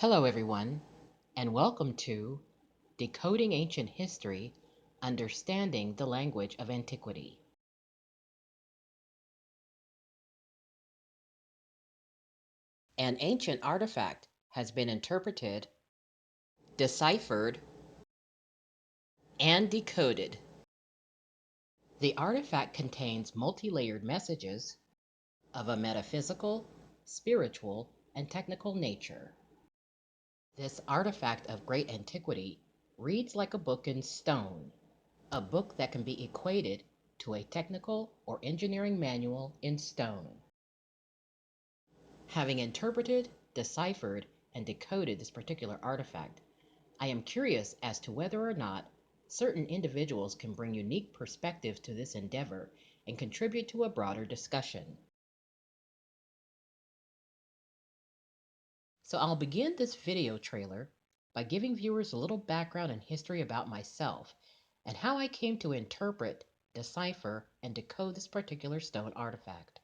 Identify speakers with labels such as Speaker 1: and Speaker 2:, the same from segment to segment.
Speaker 1: Hello, everyone, and welcome to Decoding Ancient History, Understanding the Language of Antiquity. An ancient artifact has been interpreted, deciphered, and decoded. The artifact contains multi-layered messages of a metaphysical, spiritual, and technical nature. This artifact of great antiquity reads like a book in stone, a book that can be equated to a technical or engineering manual in stone. Having interpreted, deciphered, and decoded this particular artifact, I am curious as to whether or not certain individuals can bring unique perspectives to this endeavor and contribute to a broader discussion. So I'll begin this video trailer by giving viewers a little background and history about myself and how I came to interpret, decipher, and decode this particular stone artifact.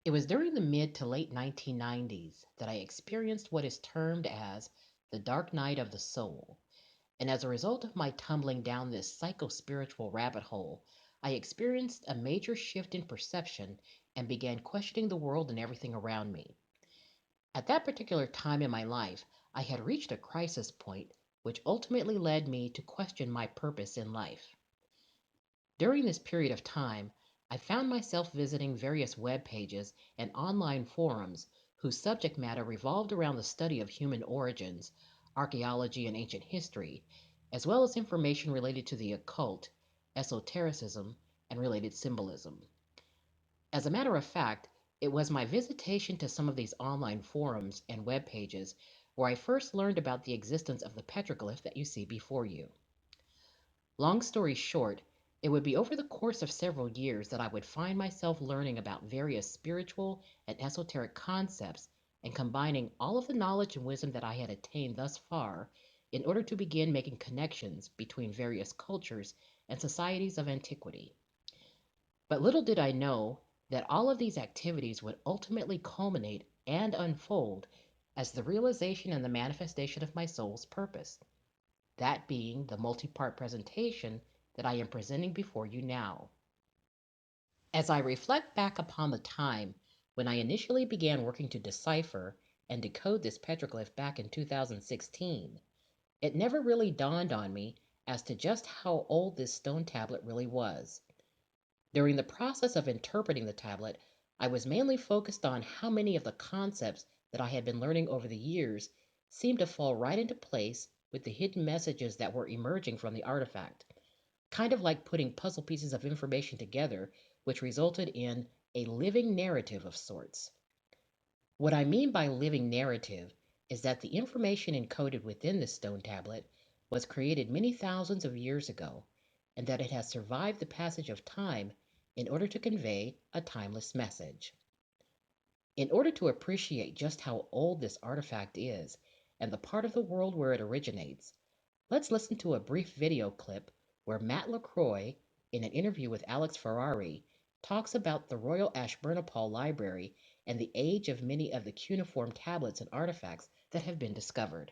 Speaker 1: It was during the mid to late 1990s that I experienced what is termed as the dark night of the soul. And as a result of my tumbling down this psycho-spiritual rabbit hole, I experienced a major shift in perception and began questioning the world and everything around me. At that particular time in my life, I had reached a crisis point which ultimately led me to question my purpose in life. During this period of time, I found myself visiting various web pages and online forums whose subject matter revolved around the study of human origins, archaeology, and ancient history, as well as information related to the occult, esotericism, and related symbolism. As a matter of fact, it was my visitation to some of these online forums and web pages where I first learned about the existence of the petroglyph that you see before you. Long story short, it would be over the course of several years that I would find myself learning about various spiritual and esoteric concepts and combining all of the knowledge and wisdom that I had attained thus far in order to begin making connections between various cultures and societies of antiquity. But little did I know that all of these activities would ultimately culminate and unfold as the realization and the manifestation of my soul's purpose, that being the multi-part presentation that I am presenting before you now. As I reflect back upon the time when I initially began working to decipher and decode this petroglyph back in 2016, it never really dawned on me as to just how old this stone tablet really was. During the process of interpreting the tablet, I was mainly focused on how many of the concepts that I had been learning over the years seemed to fall right into place with the hidden messages that were emerging from the artifact, kind of like putting puzzle pieces of information together, which resulted in a living narrative of sorts. What I mean by living narrative is that the information encoded within this stone tablet was created many thousands of years ago, and that it has survived the passage of time in order to convey a timeless message. In order to appreciate just how old this artifact is and the part of the world where it originates, let's listen to a brief video clip where Matt Lacroix, in an interview with Alex Ferrari, talks about the Royal Ashburnopal Library and the age of many of the cuneiform tablets and artifacts that have been discovered.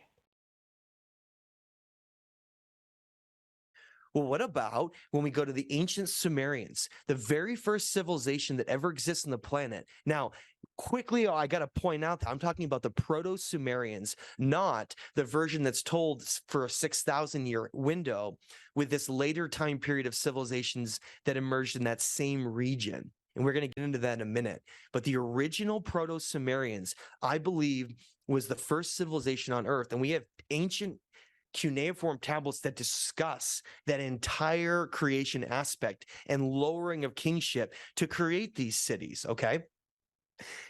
Speaker 2: Well, what about when we go to the ancient Sumerians, the very first civilization that ever exists on the planet? Now, quickly, I got to point out that I'm talking about the Proto-Sumerians, not the version that's told for a 6,000-year window with this later time period of civilizations that emerged in that same region. And we're going to get into that in a minute. But the original Proto-Sumerians, I believe, was the first civilization on Earth. And we have ancient cuneiform tablets that discuss that entire creation aspect and lowering of kingship to create these cities. Okay.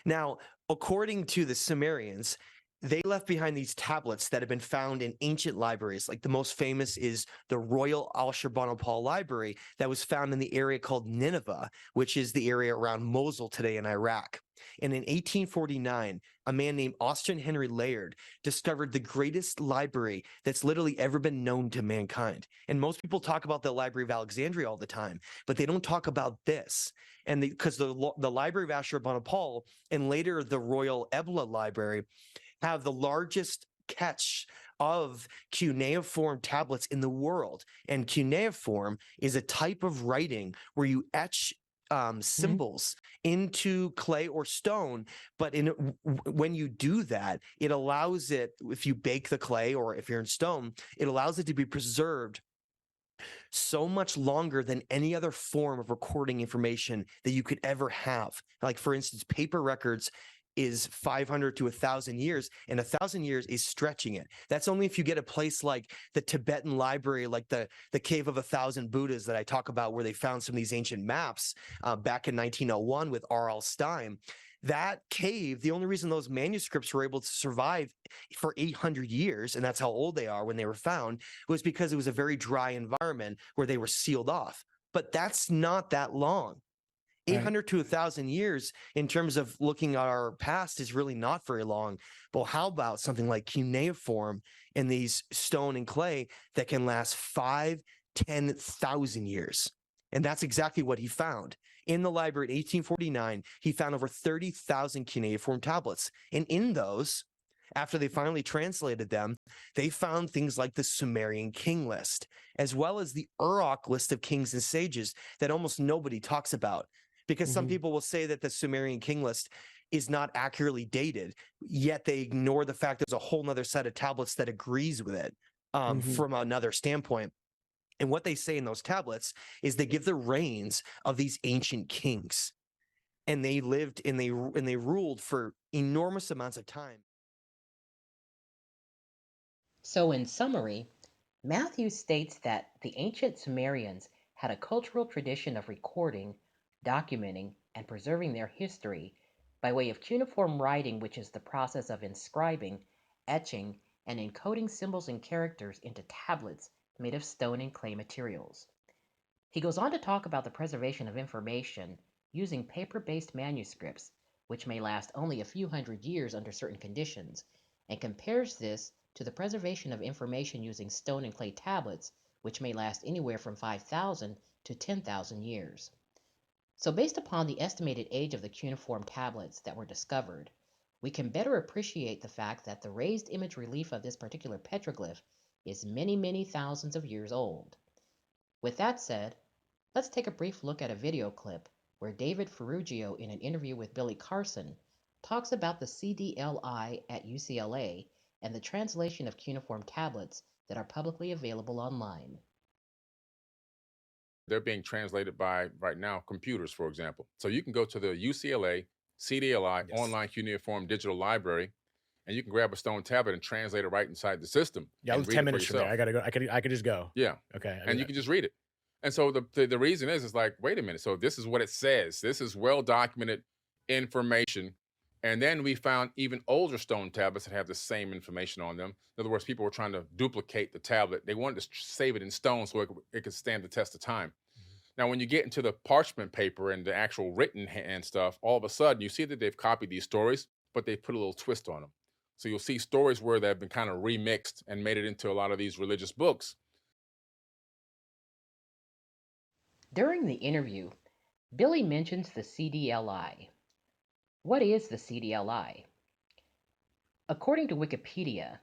Speaker 2: Now, according to the Sumerians, they left behind these tablets that have been found in ancient libraries. Like the most famous is the Royal Ashurbanipal Library that was found in the area called Nineveh, which is the area around Mosul today in Iraq. And in 1849, a man named Austin Henry Layard discovered the greatest library that's literally ever been known to mankind. And most people talk about the Library of Alexandria all the time, but they don't talk about this. And because the Library of Ashurbanipal and later the Royal Ebla Library have the largest catch of cuneiform tablets in the world. And cuneiform is a type of writing where you etch symbols into clay or stone, but when you do that, it allows it, if you bake the clay or if you're in stone, it allows it to be preserved so much longer than any other form of recording information that you could ever have. Like, for instance, paper records is 500 to 1,000 years, and 1,000 years is stretching it. That's only if you get a place like the Tibetan library, like the Cave of 1,000 Buddhas that I talk about, where they found some of these ancient maps back in 1901 with R.L. Stein. That cave, the only reason those manuscripts were able to survive for 800 years, and that's how old they are when they were found, was because it was a very dry environment where they were sealed off. But that's not that long. 800 to 1,000 years in terms of looking at our past is really not very long. But how about something like cuneiform and these stone and clay that can last 5,000-10,000 years? And that's exactly what he found. In the library in 1849, he found over 30,000 cuneiform tablets. And in those, after they finally translated them, they found things like the Sumerian king list, as well as the Uruk list of kings and sages that almost nobody talks about. Because some people will say that the Sumerian king list is not accurately dated, yet they ignore the fact there's a whole nother set of tablets that agrees with it from another standpoint. And what they say in those tablets is they give the reigns of these ancient kings. And they lived and they ruled for enormous amounts of time.
Speaker 1: So, in summary, Matthew states that the ancient Sumerians had a cultural tradition of recording, documenting, and preserving their history by way of cuneiform writing, which is the process of inscribing, etching, and encoding symbols and characters into tablets made of stone and clay materials. He goes on to talk about the preservation of information using paper-based manuscripts, which may last only a few hundred years under certain conditions, and compares this to the preservation of information using stone and clay tablets, which may last anywhere from 5,000 to 10,000 years. So based upon the estimated age of the cuneiform tablets that were discovered, we can better appreciate the fact that the raised image relief of this particular petroglyph is many, many thousands of years old. With that said, let's take a brief look at a video clip where David Ferrugio, in an interview with Billy Carson, talks about the CDLI at UCLA and the translation of cuneiform tablets that are publicly available online.
Speaker 3: They're being translated by, right now, computers, for example. So you can go to the UCLA CDLI online cuneiform digital library, and you can grab a stone tablet and translate it right inside the system.
Speaker 4: Yeah, I was 10 minutes from there. I gotta go. I could just go.
Speaker 3: Yeah.
Speaker 4: Okay.
Speaker 3: And you can just read it. And so the reason is like, wait a minute. So this is what it says. This is well documented information. And then we found even older stone tablets that have the same information on them. In other words, people were trying to duplicate the tablet. They wanted to save it in stone so it could stand the test of time. Now, when you get into the parchment paper and the actual written and stuff, all of a sudden you see that they've copied these stories, but they put a little twist on them. So you'll see stories where they've been kind of remixed and made it into a lot of these religious books.
Speaker 1: During the interview, Billy mentions the CDLI. What is the CDLI? According to Wikipedia,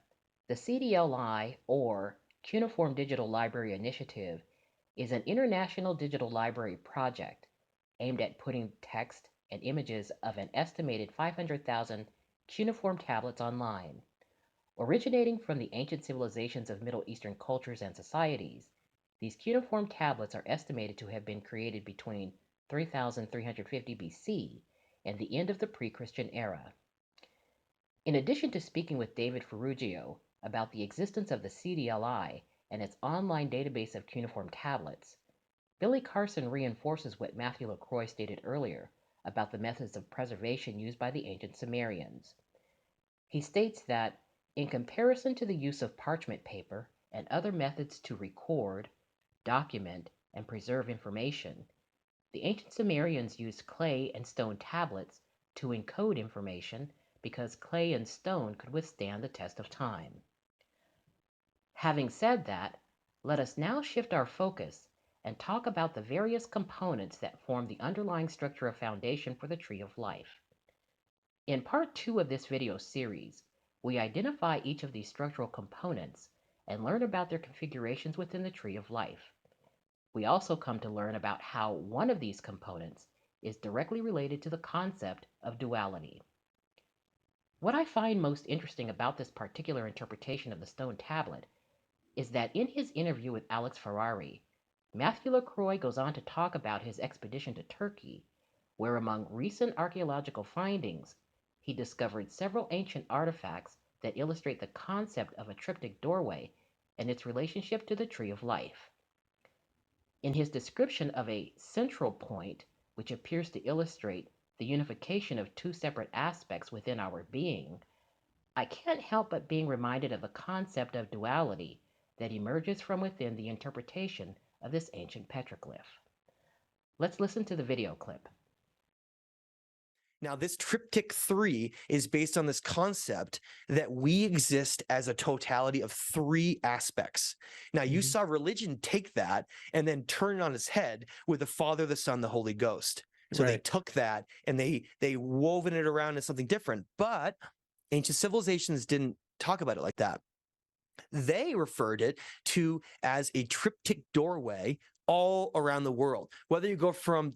Speaker 1: the CDLI, or Cuneiform Digital Library Initiative, is an international digital library project aimed at putting text and images of an estimated 500,000 cuneiform tablets online. Originating from the ancient civilizations of Middle Eastern cultures and societies, these cuneiform tablets are estimated to have been created between 3350 BC and the end of the pre-Christian era. In addition to speaking with David Ferrugio about the existence of the CDLI and its online database of cuneiform tablets, Billy Carson reinforces what Matthew Lacroix stated earlier about the methods of preservation used by the ancient Sumerians. He states that, in comparison to the use of parchment paper and other methods to record, document, and preserve information, the ancient Sumerians used clay and stone tablets to encode information because clay and stone could withstand the test of time. Having said that, let us now shift our focus and talk about the various components that form the underlying structure of foundation for the Tree of Life. In part 2 of this video series, We identify each of these structural components and learn about their configurations within the tree of life. We also come to learn about how one of these components is directly related to the concept of duality. What I find most interesting about this particular interpretation of the stone tablet is that in his interview with Alex Ferrari, Matthew Lacroix goes on to talk about his expedition to Turkey, where among recent archaeological findings, he discovered several ancient artifacts that illustrate the concept of a triptych doorway and its relationship to the tree of life. In his description of a central point, which appears to illustrate the unification of two separate aspects within our being, I can't help but being reminded of the concept of duality that emerges from within the interpretation of this ancient petroglyph. Let's listen to the video clip.
Speaker 2: Now, this triptych 3 is based on this concept that we exist as a totality of 3 aspects. Now, you saw religion take that and then turn it on its head with the Father, the Son, the Holy Ghost. So they took that and they woven it around as something different. But ancient civilizations didn't talk about it like that. They referred it to as a triptych doorway all around the world. Whether you go from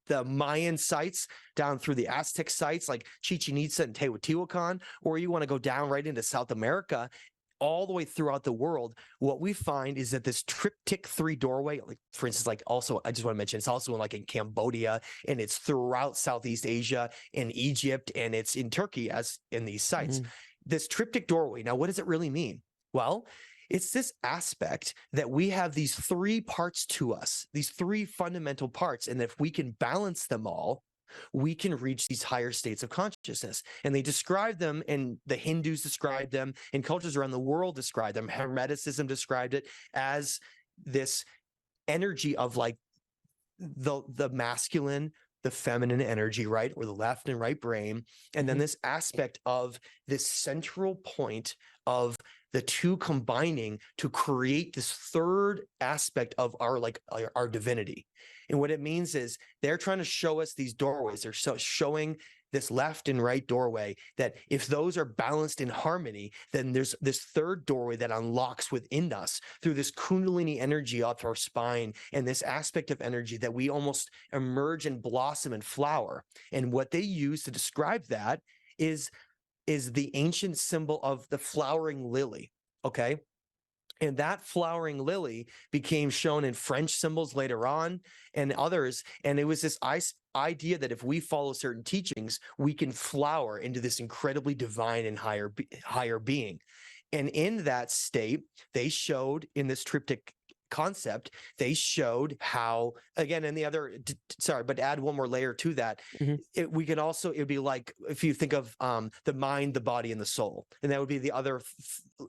Speaker 2: the Mayan sites down through the Aztec sites like Chichen Itza and Teotihuacan, or you want to go down right into South America, all the way throughout the world, what we find is that this triptych 3 doorway, like for instance, like also, I just want to mention, it's also in Cambodia, and it's throughout Southeast Asia and Egypt, and it's in Turkey as in these sites. This triptych doorway, now what does it really mean? Well, it's this aspect that we have these 3 parts to us, these 3 fundamental parts. And if we can balance them all, we can reach these higher states of consciousness. And they describe them, and the Hindus describe them, and cultures around the world describe them. Hermeticism described it as this energy of like the masculine, the feminine energy, right? Or the left and right brain. And then this aspect of this central point of the 2 combining to create this 3rd aspect of our divinity. And what it means is they're trying to show us these doorways. They're showing this left and right doorway that if those are balanced in harmony, then there's this 3rd doorway that unlocks within us through this Kundalini energy up our spine and this aspect of energy that we almost emerge and blossom and flower. And what they use to describe that is the ancient symbol of the flowering lily, okay? And that flowering lily became shown in French symbols later on and others. And it was this idea that if we follow certain teachings, we can flower into this incredibly divine and higher being. And in that state, they showed in this triptych concept, they showed how, again, and the other, sorry, but add one more layer to that. It would be like, if you think of the mind, the body, and the soul, and that would be the other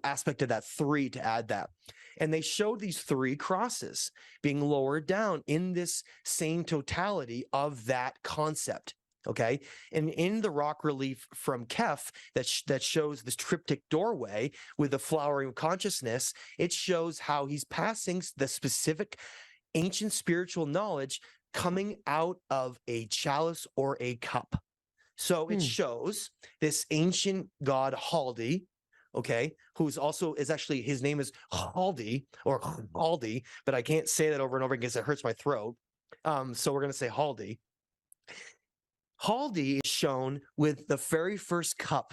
Speaker 2: aspect of that 3 to add that. And they showed these 3 crosses being lowered down in this same totality of that concept. Okay. And in the rock relief from Kef that shows this triptych doorway with the flowering of consciousness, it shows how he's passing the specific ancient spiritual knowledge coming out of a chalice or a cup. So it shows this ancient god Haldi, okay, who's also his name is Haldi or Haldi, but I can't say that over and over again because it hurts my throat. So we're going to say Haldi. Haldi is shown with the very first cup,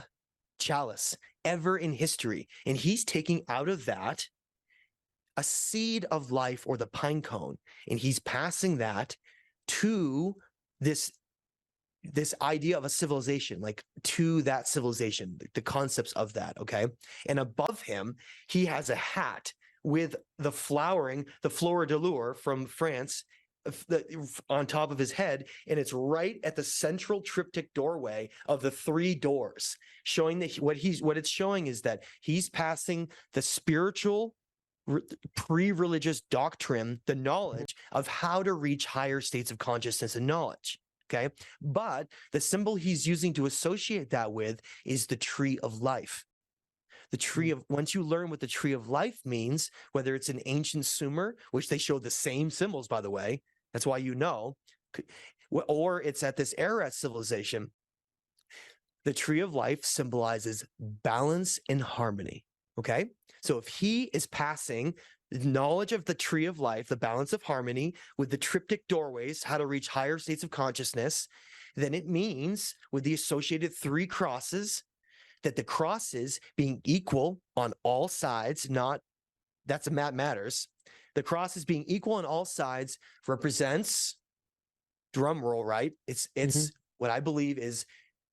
Speaker 2: chalice, ever in history. And he's taking out of that a seed of life, or the pine cone. And he's passing that to this idea of a civilization, like to that civilization, the concepts of that, okay? And above him, he has a hat with the flowering, the fleur de lure from France, on top of his head, and it's right at the central triptych doorway of the 3 doors, showing that what it's showing is that he's passing the spiritual pre-religious doctrine, the knowledge of how to reach higher states of consciousness and knowledge. Okay. But the symbol he's using to associate that with is the tree of life. The tree of, once you learn what the tree of life means, whether it's an ancient Sumer, which they show the same symbols, by the way, that's why you know, or it's at this Ararat civilization, the tree of life symbolizes balance and harmony. Okay. So if he is passing the knowledge of the tree of life, the balance of harmony, with the triptych doorways, how to reach higher states of consciousness, then it means, with the associated 3 crosses, that the crosses being equal on all sides, not that's a matters. The crosses being equal on all sides represents, drum roll, right? It's what I believe is,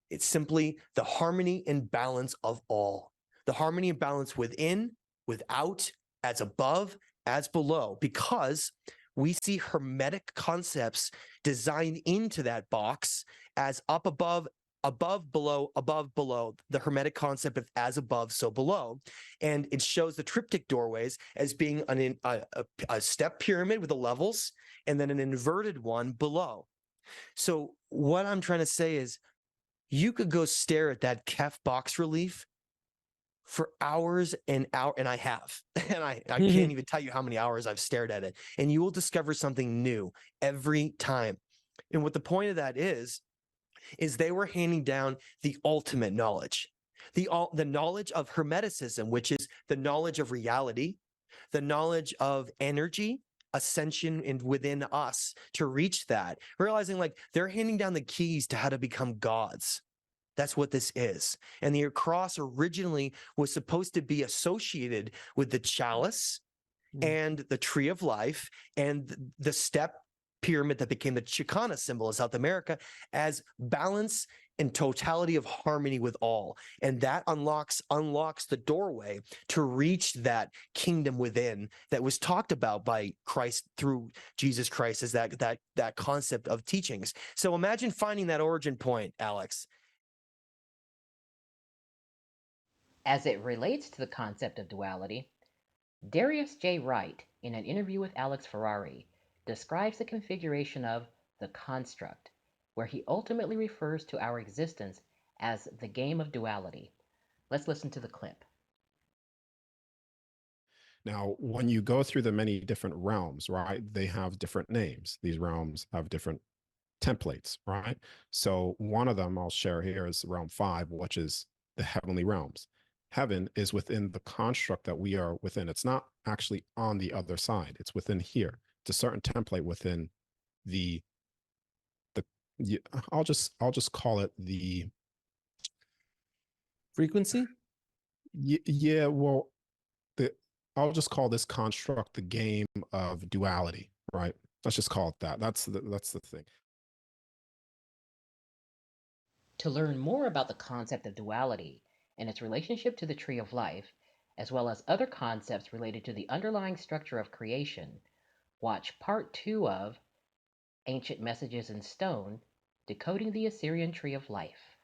Speaker 2: it's simply the harmony and balance of all. The harmony and balance within, without, as above, as below, because we see hermetic concepts designed into that box as up above, below, above, below, the hermetic concept of as above, so below. And it shows the triptych doorways as being a step pyramid with the levels, and then an inverted one below. So what I'm trying to say is, you could go stare at that Kef box relief for hours and hours, and I have, and I can't even tell you how many hours I've stared at it, and you will discover something new every time. And what the point of that is they were handing down the ultimate knowledge, the knowledge of Hermeticism, which is the knowledge of reality, the knowledge of energy, ascension, and within us to reach that, realizing like they're handing down the keys to how to become gods. That's what this is. And the cross originally was supposed to be associated with the chalice and the tree of life and the step pyramid that became the Chicana symbol in South America, as balance and totality of harmony with all. And that unlocks the doorway to reach that kingdom within that was talked about by Christ through Jesus Christ as that concept of teachings. So imagine finding that origin point, Alex.
Speaker 1: As it relates to the concept of duality, Darius J. Wright, in an interview with Alex Ferrari, describes the configuration of the construct, where he ultimately refers to our existence as the game of duality. Let's listen to the clip.
Speaker 5: Now, when you go through the many different realms, right, they have different names. These realms have different templates, right? So one of them I'll share here is realm 5, which is the heavenly realms. Heaven is within the construct that we are within. It's not actually on the other side. It's within here. It's a certain template within the I'll just call it the
Speaker 6: frequency.
Speaker 5: Yeah, well, I'll just call this construct the game of duality, right? Let's just call it that. That's the thing.
Speaker 1: To learn more about the concept of duality and its relationship to the tree of life, as well as other concepts related to the underlying structure of creation, watch Part 2 of Ancient Messages in Stone, Decoding the Assyrian Tree of Life.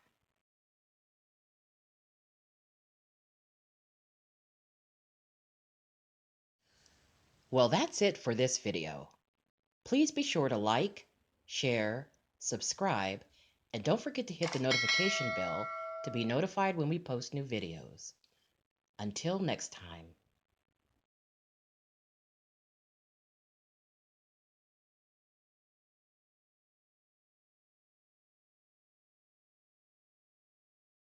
Speaker 1: Well, that's it for this video. Please be sure to like, share, subscribe, and don't forget to hit the notification bell to be notified when we post new videos. Until next time.